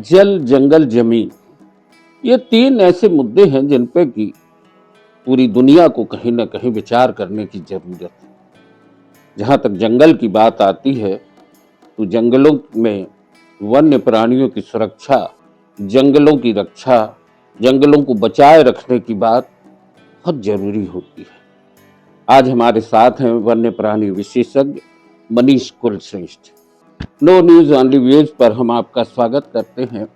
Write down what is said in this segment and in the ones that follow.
जल, जंगल, जमीन, ये तीन ऐसे मुद्दे हैं जिन पे कि पूरी दुनिया को कहीं न कहीं विचार करने की ज़रूरत है। जहाँ तक जंगल की बात आती है, तो जंगलों में वन्य प्राणियों की सुरक्षा, जंगलों की रक्षा, जंगलों को बचाए रखने की बात बहुत ज़रूरी होती है। आज हमारे साथ हैं वन्य प्राणी विशेषज्ञ Manish Kulshreshtha. No news only views पर हम आपका स्वागत करते हैं।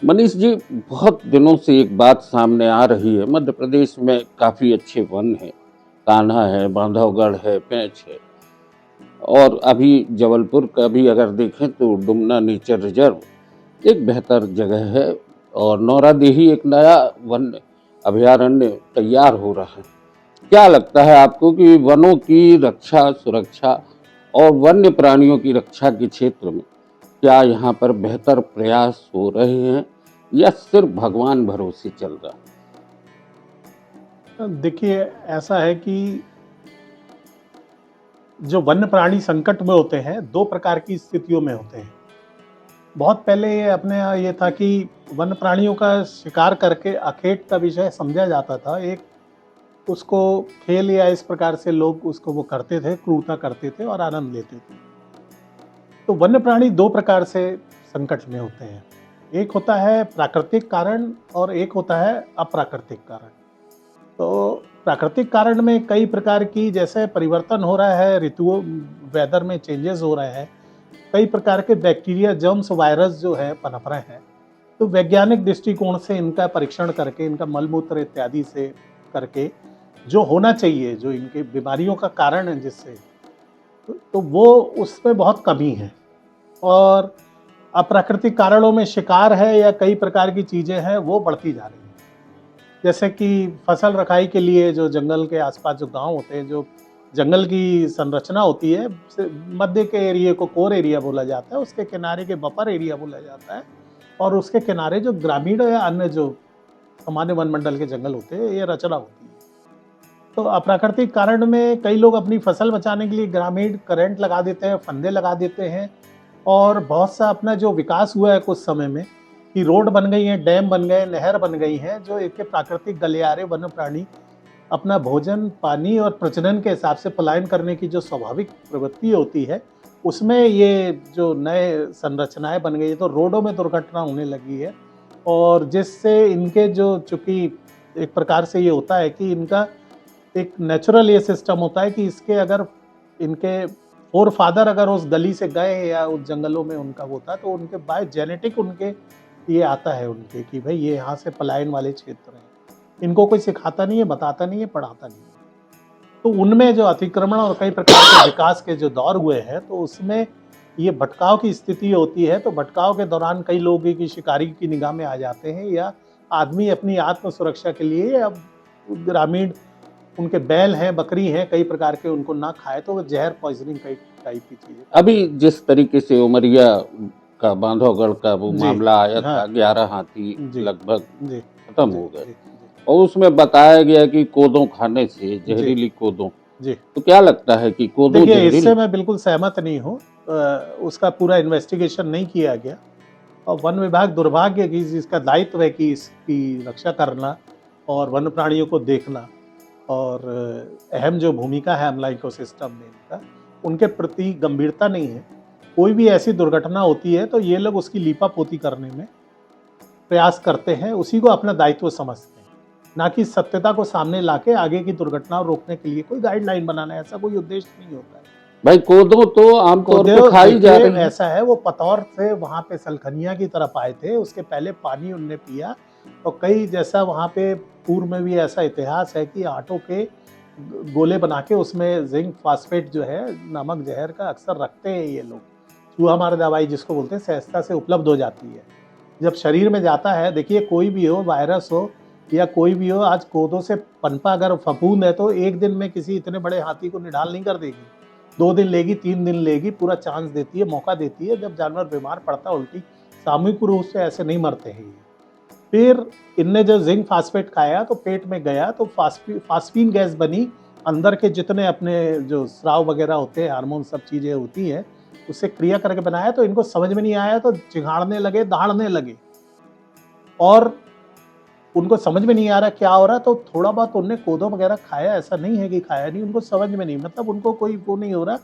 मनीष जी, बहुत दिनों से एक बात सामने आ रही है, मध्य प्रदेश में काफ़ी अच्छे वन हैं, कान्हा है, बांधवगढ़ है, पेंच है, और अभी जबलपुर का भी अगर देखें तो डुमना नेचर रिजर्व एक बेहतर जगह है, और नौरादेही एक नया वन अभयारण्य तैयार हो रहा है। क्या लगता है आपको कि वनों की रक्षा, सुरक्षा और वन्य प्राणियों की रक्षा के क्षेत्र में क्या यहाँ पर बेहतर प्रयास हो रहे हैं या सिर्फ भगवान भरोसे चल रहा है? देखिए, ऐसा है कि जो वन्य प्राणी संकट में होते हैं, 2 प्रकार की स्थितियों में होते हैं। बहुत पहले ये अपने यहाँ ये था कि वन्य प्राणियों का शिकार करके अखेट का विषय समझा जाता था। एक उसको खेल या इस प्रकार से लोग उसको वो करते थे, क्रूरता करते थे और आनंद लेते थे। तो वन्य प्राणी 2 प्रकार से संकट में होते हैं। एक होता है प्राकृतिक कारण और एक होता है अप्राकृतिक कारण। तो प्राकृतिक कारण में कई प्रकार की जैसे परिवर्तन हो रहा है, ऋतुओं वेदर में चेंजेस हो रहे हैं, कई प्रकार के बैक्टीरिया, जर्म्स, वायरस जो है पनप रहे हैं। तो वैज्ञानिक दृष्टिकोण से इनका परीक्षण करके, इनका मलमूत्र इत्यादि से करके जो होना चाहिए, जो इनके बीमारियों का कारण है जिससे, तो वो उसमें बहुत कमी है। और अप्राकृतिक कारणों में शिकार है या कई प्रकार की चीज़ें हैं, वो बढ़ती जा रही हैं। जैसे कि फसल रखाई के लिए जो जंगल के आसपास जो गांव होते हैं, जो जंगल की संरचना होती है, मध्य के एरिया को कोर एरिया बोला जाता है, उसके किनारे के बफर एरिया बोला जाता है, और उसके किनारे जो ग्रामीण या अन्य जो सामान्य वन मंडल के जंगल होते हैं, ये रचना होती है। तो अप्राकृतिक कारण में कई लोग अपनी फसल बचाने के लिए ग्रामीण करंट लगा देते हैं, फंदे लगा देते हैं, और बहुत सा अपना जो विकास हुआ है कुछ समय में कि रोड बन गई हैं, डैम बन गए, नहर बन गई हैं, जो एक प्राकृतिक गलियारे वन्य प्राणी अपना भोजन, पानी और प्रजनन के हिसाब से पलायन करने की जो स्वाभाविक प्रवृत्ति होती है, उसमें ये जो नए संरचनाएं बन गई है, तो रोडों में दुर्घटना होने लगी है। और जिससे इनके जो, चूंकि एक प्रकार से ये होता है कि इनका एक नेचुरल ये सिस्टम होता है कि इसके अगर इनके फोर फादर अगर उस गली से गए या उस जंगलों में उनका वो था, तो उनके बाय जेनेटिक उनके ये आता है उनके कि भाई ये यहाँ से पलायन वाले क्षेत्र हैं। इनको कोई सिखाता नहीं है, बताता नहीं है, पढ़ाता नहीं है। तो उनमें जो अतिक्रमण और कई प्रकार के विकास के जो दौर हुए हैं, तो उसमें ये भटकाव की स्थिति होती है। तो भटकाव के दौरान कई लोग की शिकारी की निगाह में आ जाते हैं, या आदमी अपनी आत्म सुरक्षा के लिए, या ग्रामीण उनके बैल हैं, बकरी हैं, कई प्रकार के, उनको ना खाए तो जहर पॉइजनिंग कई टाइप की चीजें। अभी जिस तरीके से उमरिया का बांधवगढ़ का वो मामला आया था, 11 हाथी लगभग खत्म हो गए, और उसमें बताया गया कि कोदों खाने से, जहरीली कोदों, तो क्या लगता है कि कोदों देखिए, इससे मैं बिल्कुल सहमत नहीं हूँ। उसका पूरा इन्वेस्टिगेशन नहीं किया गया, और वन विभाग, दुर्भाग्य की जिसका दायित्व है कि इसकी रक्षा करना और वन्य प्राणियों को देखना, और अहम जो भूमिका है अमला इकोसिस्टम में इनका, उनके प्रति गंभीरता नहीं है। कोई भी ऐसी दुर्घटना होती है तो ये लोग उसकी लीपापोती करने में प्रयास करते हैं, उसी को अपना दायित्व समझते हैं, ना कि सत्यता को सामने लाके आगे की दुर्घटना रोकने के लिए कोई गाइडलाइन बनाना है। ऐसा कोई उद्देश्य नहीं होता है। भाई, कोदो तो आमतौर पर खाई जा रही है। ऐसा है, वो पतौर से वहां पे सलखनिया की तरफ आए थे, उसके पहले पानी उनने पिया, और कई जैसा वहां पे पूर्व में भी ऐसा इतिहास है कि आटों के गोले बना के उसमें जिंक फास्फेट जो है, नमक जहर का अक्सर रखते हैं ये लोग। चूहा मार दवाई जिसको बोलते हैं, सहजता से उपलब्ध हो जाती है जब शरीर में जाता है। देखिए, कोई भी हो, वायरस हो या कोई भी हो, आज कोदों से पनपा अगर फफूंद है तो एक दिन में किसी इतने बड़े हाथी को निढाल नहीं कर देगी। 2 दिन लेगी, 3 दिन लेगी, पूरा चांस देती है, मौका देती है। जब जानवर बीमार पड़ता है, उल्टी सामूहिक रूप से ऐसे नहीं मरते हैं। फिर इनने जो जिंक फास्फेट खाया तो पेट में गया, तो फास्फीन गैस बनी, अंदर के जितने अपने जो स्राव वगैरह होते हैं, हार्मोन, सब चीज़ें होती हैं, उससे क्रिया करके बनाया, तो इनको समझ में नहीं आया तो चिघाड़ने लगे, दहाड़ने लगे, और उनको समझ में नहीं आ रहा क्या हो रहा, तो थोड़ा बहुत उनने कोदो वगैरह खाया, ऐसा नहीं है कि खाया नहीं, उनको समझ में नहीं, मतलब उनको कोई वो नहीं हो रहा,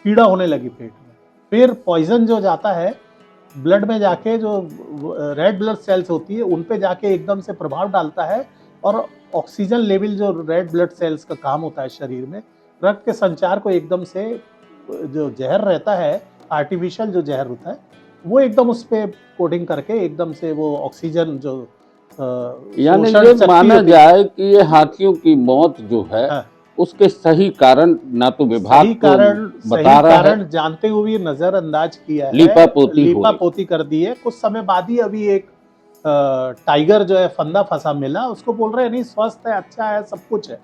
पीड़ा होने लगी पेट में। फिर पॉइजन जो जाता है ब्लड में जाके, जो रेड ब्लड सेल्स होती है उन पे जाके एकदम से प्रभाव डालता है, और ऑक्सीजन लेवल जो रेड ब्लड सेल्स का काम होता है शरीर में, रक्त के संचार को एकदम से, जो जहर रहता है आर्टिफिशियल जो जहर होता है, वो एकदम उस पे कोडिंग करके एकदम से वो ऑक्सीजन जो यानी शोषण ये शक्ति माना होती है। जाए कि ये हाथियों की मौत जो है हाँ, उसके सही कारण ना तो विभाग सही को कारण, बता सही रहा है, कारण जानते हुए नजरअंदाज किया है, लीपापोती हो रही। लीपापोती कर दी है। कुछ समय बाद ही अभी एक टाइगर जो है फंदा फंसा मिला, उसको बोल रहे हैं नहीं स्वस्थ है, अच्छा है, सब कुछ है।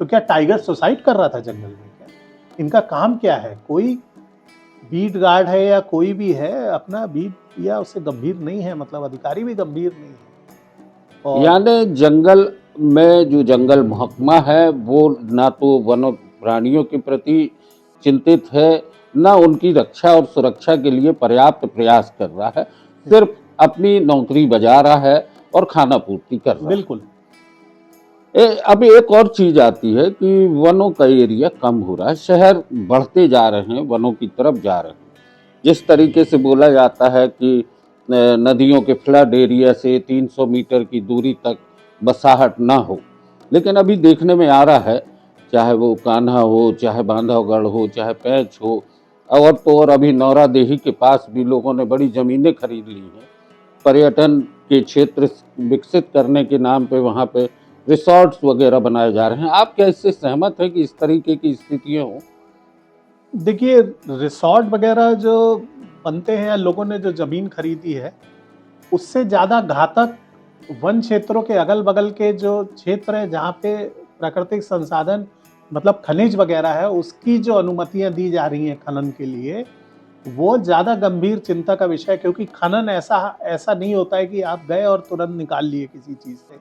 तो क्या टाइगर सुसाइड कर रहा था जंगल में? क्या इनका काम क्या है? कोई बीट गार्ड है या कोई भी है, अपना बीट या उससे गंभीर नहीं है, मतलब अधिकारी भी गंभीर नहीं है। और यानी जंगल में जो जंगल महकमा है वो ना तो वन्य प्राणियों के प्रति चिंतित है, ना उनकी रक्षा और सुरक्षा के लिए पर्याप्त प्रयास कर रहा है, सिर्फ अपनी नौकरी बजा रहा है और खाना पूर्ति कर रहा है। बिल्कुल अब एक और चीज आती है कि वनों का एरिया कम हो रहा है, शहर बढ़ते जा रहे हैं, वनों की तरफ जा रहे हैं। जिस तरीके से बोला जाता है कि नदियों के फ्लड एरिया से 300 मीटर की दूरी तक बसाहट ना हो, लेकिन अभी देखने में आ रहा है, चाहे वो कान्हा हो, चाहे बांधवगढ़ हो, चाहे पैंच हो, और तो और अभी नौरादेही के पास भी लोगों ने बड़ी ज़मीनें खरीद ली हैं पर्यटन के क्षेत्र विकसित करने के नाम पे। वहाँ पे रिसॉर्ट्स वगैरह बनाए जा रहे हैं। आप क्या इससे सहमत हैं कि इस तरीके की स्थितियाँ हों? देखिए, रिसॉर्ट वगैरह जो बनते हैं या लोगों ने जो जमीन खरीदी है, उससे ज्यादा घातक वन क्षेत्रों के अगल बगल के जो क्षेत्र हैं जहाँ पे प्राकृतिक संसाधन, मतलब खनिज वगैरह है, उसकी जो अनुमतियां दी जा रही हैं खनन के लिए, वो ज्यादा गंभीर चिंता का विषय है। क्योंकि खनन ऐसा ऐसा नहीं होता है कि आप गए और तुरंत निकाल लिए किसी चीज से।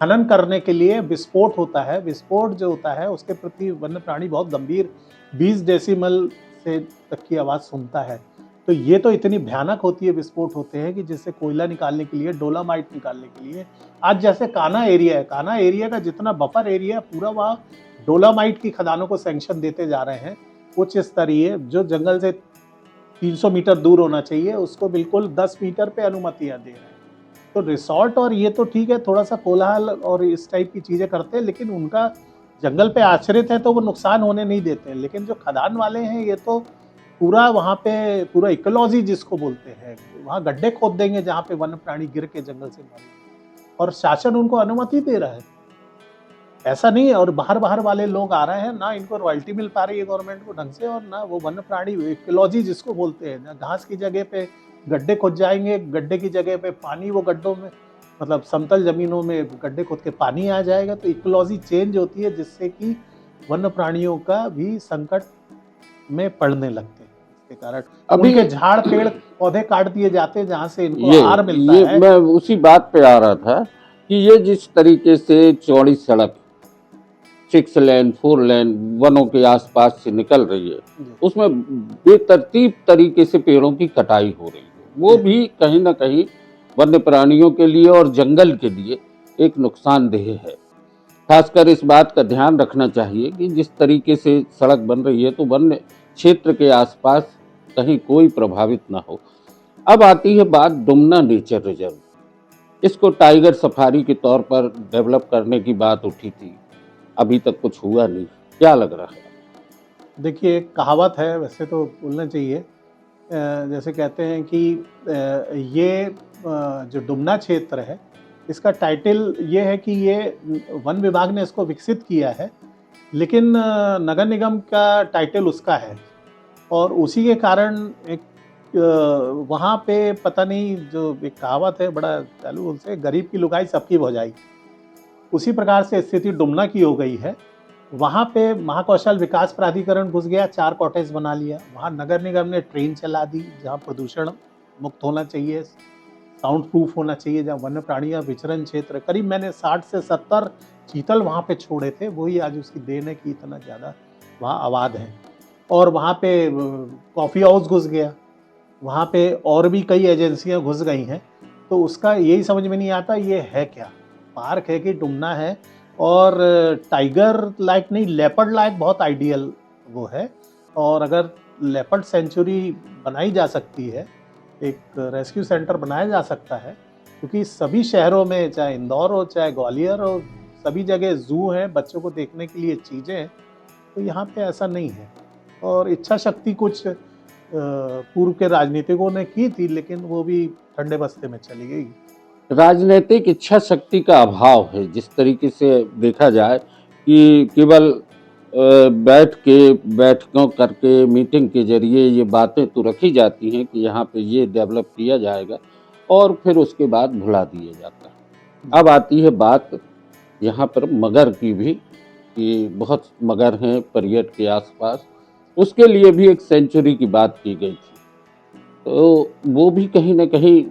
खनन करने के लिए विस्फोट होता है, विस्फोट जो होता है उसके प्रति वन्य प्राणी बहुत गंभीर 20 डेसिमल से तक की आवाज़ सुनता है। तो ये तो इतनी भयानक होती है, विस्फोट होते हैं कि जिससे कोयला निकालने के लिए, डोलामाइट निकालने के लिए, आज जैसे कान्हा एरिया है, कान्हा एरिया का जितना बफर एरिया है पूरा वहाँ डोलामाइट की खदानों को सैंक्शन देते जा रहे हैं। उच्च स्तरीय जो जंगल से 300 मीटर दूर होना चाहिए उसको बिल्कुल 10 मीटर पे अनुमतियां दे रहे हैं। तो रिसॉर्ट और ये तो ठीक है, थोड़ा सा कोलाहल और इस टाइप की चीजें करते हैं, लेकिन उनका जंगल पे आश्रित है तो वो नुकसान होने नहीं देते हैं। लेकिन जो खदान वाले हैं ये तो पूरा वहाँ पे पूरा इकोलॉजी जिसको बोलते हैं, वहाँ गड्ढे खोद देंगे जहाँ पे वन्य प्राणी गिर के जंगल से मरे, और शासन उनको अनुमति दे रहा है। ऐसा नहीं है, और बाहर बाहर वाले लोग आ रहे हैं, ना इनको रॉयल्टी मिल पा रही है गवर्नमेंट को ढंग से, और ना वो वन्य प्राणी इकोलॉजी जिसको बोलते हैं, ना घास की जगह पे गड्ढे खोद जाएंगे, गड्ढे की जगह पे पानी, वो गड्ढों में मतलब समतल जमीनों में गड्ढे खोद के पानी आ जाएगा। तो इकोलॉजी चेंज होती है जिससे कि वन्य प्राणियों का भी संकट में पड़ने लगते हैं। इसके कारण अभी उनके झाड़ पेड़ पौधे काट दिए जाते हैं जहाँ से इनको ये आहार मिलता ये है। मैं उसी बात पे आ रहा था कि ये जिस तरीके से चौड़ी सड़क 6 लेन 4 लेन वनों के आसपास से निकल रही है, उसमें बेतरतीब तरीके से पेड़ों की कटाई हो रही है, वो भी कहीं ना कहीं वन्य प्राणियों के लिए और जंगल के लिए एक नुकसानदेह है। खासकर इस बात का ध्यान रखना चाहिए कि जिस तरीके से सड़क बन रही है तो वन्य क्षेत्र के आसपास कहीं कोई प्रभावित ना हो। अब आती है बात डुमना नेचर रिजर्व। इसको टाइगर सफारी के तौर पर डेवलप करने की बात उठी थी, अभी तक कुछ हुआ नहीं। क्या लग रहा है? देखिए, एक कहावत है, वैसे तो बोलना चाहिए, जैसे कहते हैं कि ये जो डुमना क्षेत्र है, इसका टाइटल ये है कि ये वन विभाग ने इसको विकसित किया है, लेकिन नगर निगम का टाइटल उसका है। और उसी के कारण एक वहाँ पे पता नहीं, जो एक कहावत है बड़ा चालू उनसे, गरीब की लुगाई सबकी भौजाई, उसी प्रकार से स्थिति डुमना की हो गई है। वहाँ पे महाकौशल विकास प्राधिकरण घुस गया, 4 कॉटेज बना लिया। वहाँ नगर निगम ने ट्रेन चला दी जहाँ प्रदूषण मुक्त होना चाहिए, साउंड प्रूफ होना चाहिए, जहाँ वन्य प्राणियाँ विचरण क्षेत्र। करीब मैंने 60 से 70 चीतल वहाँ पे छोड़े थे, वही आज उसकी देन है कि इतना ज़्यादा वहाँ आबाद है। और वहाँ पे कॉफ़ी हाउस घुस गया, वहाँ पे और भी कई एजेंसियाँ घुस गई हैं। तो उसका यही समझ में नहीं आता ये है क्या? पार्क है कि डुमना है? और टाइगर लाइक नहीं, लेपर्ड लाइक बहुत आइडियल वो है। और अगर लेपर्ड सेंचुरी बनाई जा सकती है, एक रेस्क्यू सेंटर बनाया जा सकता है, क्योंकि सभी शहरों में, चाहे इंदौर हो चाहे ग्वालियर हो, सभी जगह ज़ू हैं, बच्चों को देखने के लिए चीज़ें हैं। तो यहाँ पे ऐसा नहीं है। और इच्छा शक्ति कुछ पूर्व के राजनीतिकों ने की थी, लेकिन वो भी ठंडे बस्ते में चली गई। राजनीतिक इच्छा शक्ति का अभाव है। जिस तरीके से देखा जाए कि केवल बैठकों करके मीटिंग के जरिए ये बातें तो रखी जाती हैं कि यहाँ पे ये डेवलप किया जाएगा और फिर उसके बाद भुला दिया जाता है। अब आती है बात यहाँ पर मगर की भी, कि बहुत मगर हैं परियट के आसपास, उसके लिए भी एक सेंचुरी की बात की गई थी। तो वो भी कहीं ना कहीं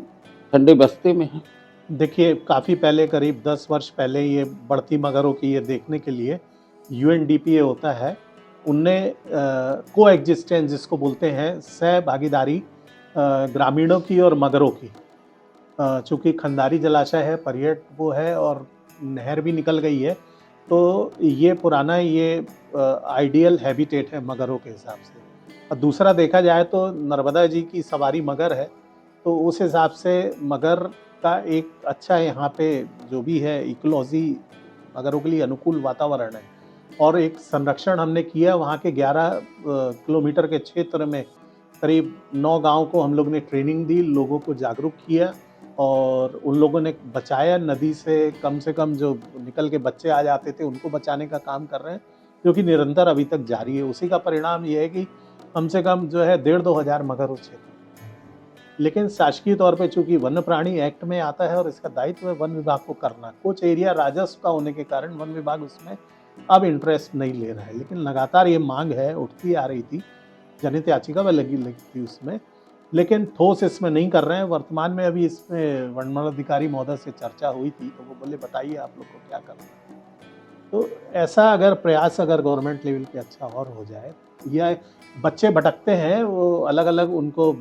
ठंडे बस्ते में है। देखिए, काफ़ी पहले, करीब 10 वर्ष पहले, ये बढ़ती मगरों की ये देखने के लिए यूएनडीपीए होता है, उनने को एग्जिस्टेंस जिसको बोलते हैं, सहभागीदारी ग्रामीणों की और मगरों की। चूँकि खंडारी जलाशय है, पर्यट वो है और नहर भी निकल गई है, तो ये पुराना ये आइडियल हैबिटेट है मगरों के हिसाब से। और दूसरा देखा जाए तो नर्मदा जी की सवारी मगर है, तो उस हिसाब से मगर का एक अच्छा यहाँ पे जो भी है इकोलॉजी, मगरों के लिए अनुकूल वातावरण है। और एक संरक्षण हमने किया वहाँ के 11 किलोमीटर के क्षेत्र में, करीब 9 गांव को हम लोग ने ट्रेनिंग दी, लोगों को जागरूक किया और उन लोगों ने बचाया। नदी से कम जो निकल के बच्चे आ जाते थे उनको बचाने का काम कर रहे हैं, जो कि निरंतर अभी तक जारी है। उसी का परिणाम ये है कि कम से कम जो है 1,500-2 हज़ार मगर उस क्षेत्र। लेकिन शासकीय तौर पे चूंकि वन्य प्राणी एक्ट में आता है और इसका दायित्व है वन विभाग को करना, कुछ एरिया राजस्व का होने के कारण वन विभाग उसमें अब इंटरेस्ट नहीं ले रहा है। लेकिन लगातार ये मांग है, उठती आ रही थी, जनहित याचिका में लगी थी उसमें, लेकिन ठोस इसमें नहीं कर रहे हैं। वर्तमान में अभी इसमें वन अधिकारी महोदय से चर्चा हुई थी, तो वो बोले बताइए आप लोग को क्या करना है। तो ऐसा अगर प्रयास अगर गवर्नमेंट लेवल पे अच्छा और हो जाए, या बच्चे भटकते हैं, वो अलग अलग, उनको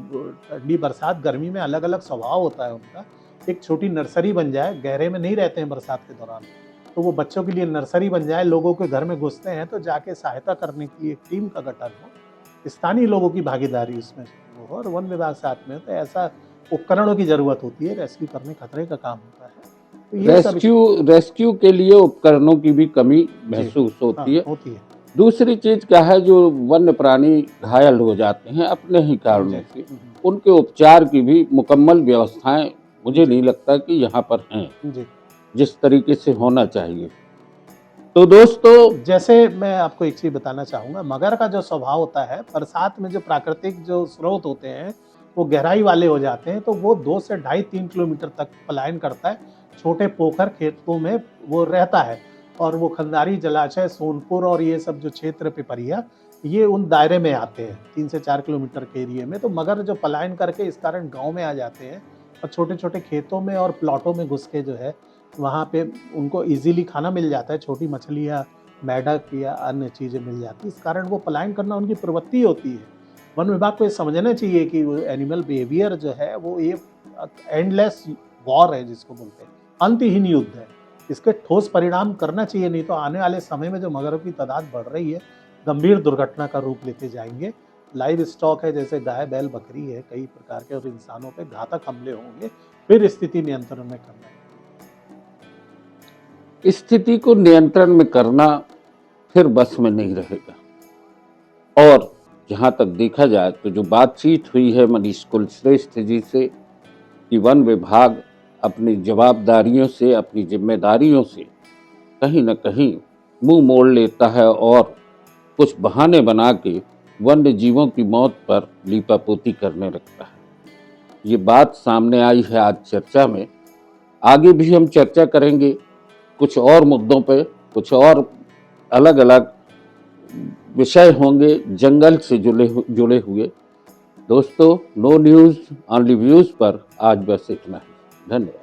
ठंडी बरसात गर्मी में अलग अलग स्वभाव होता है उनका, एक छोटी नर्सरी बन जाए, गहरे में नहीं रहते हैं बरसात के दौरान, तो वो बच्चों के लिए नर्सरी बन जाए, लोगों के घर में घुसते हैं तो जाके सहायता करने की एक टीम का गठन हो, स्थानीय लोगों की भागीदारी उसमें हो और वन विभाग साथ में हो, तो ऐसा उपकरणों की जरूरत होती है, रेस्क्यू करने खतरे का काम होता है। तो ये रेस्क्यू के लिए उपकरणों की भी कमी महसूस होती है। दूसरी चीज क्या है, जो वन्य प्राणी घायल हो जाते हैं अपने ही कारणों से, उनके उपचार की भी मुकम्मल व्यवस्थाएं मुझे नहीं लगता कि यहाँ पर हैं जिस तरीके से होना चाहिए। तो दोस्तों, जैसे मैं आपको एक चीज बताना चाहूंगा, मगर का जो स्वभाव होता है, बरसात में जो प्राकृतिक जो स्रोत होते हैं वो गहराई वाले हो जाते हैं, तो वो 2 से 2.5-3 किलोमीटर तक पलायन करता है, छोटे पोखर खेतों में वो रहता है। और वो खंडारी जलाशय, सोनपुर और ये सब जो क्षेत्र पिपरिया, ये उन दायरे में आते हैं 3 से 4 किलोमीटर के एरिया में। तो मगर जो पलायन करके इस कारण गांव में आ जाते हैं और छोटे छोटे खेतों में और प्लॉटों में घुस के जो है वहाँ पे उनको इजीली खाना मिल जाता है, छोटी मछलियाँ, मेढक या अन्य चीज़ें मिल जाती है, इस कारण वो पलायन करना उनकी प्रवृत्ति होती है। वन विभाग को ये समझना चाहिए कि वो एनिमल बिहेवियर जो है वो ये एंडलेस वॉर है जिसको बोलते हैं, अंतहीन युद्ध है। इसके ठोस परिणाम करना चाहिए, नहीं तो आने वाले समय में जो मगरों की तादाद बढ़ रही है, गंभीर दुर्घटना का रूप लेते जाएंगे। लाइव स्टॉक है, जैसे गाय बैल बकरी है, कई प्रकार के, और इंसानों पे घातक हमले होंगे, फिर स्थिति नियंत्रण में करना है। स्थिति को नियंत्रण में करना फिर बस में नहीं रहेगा। और जहाँ तक देखा जाए तो जो बातचीत हुई है मनीष कुलश्रेष्ठ जी से, कि वन विभाग अपनी जवाबदारियों से, अपनी जिम्मेदारियों से कहीं न कहीं मुंह मोड़ लेता है और कुछ बहाने बना के वन्य जीवों की मौत पर लीपापोती करने लगता है। ये बात सामने आई है आज चर्चा में। आगे भी हम चर्चा करेंगे कुछ और मुद्दों पे, कुछ और अलग अलग विषय होंगे जंगल से जुड़े हुए। दोस्तों, नो न्यूज़ ओनली व्यूज़ पर आज बस इतना ही। धन्यवाद।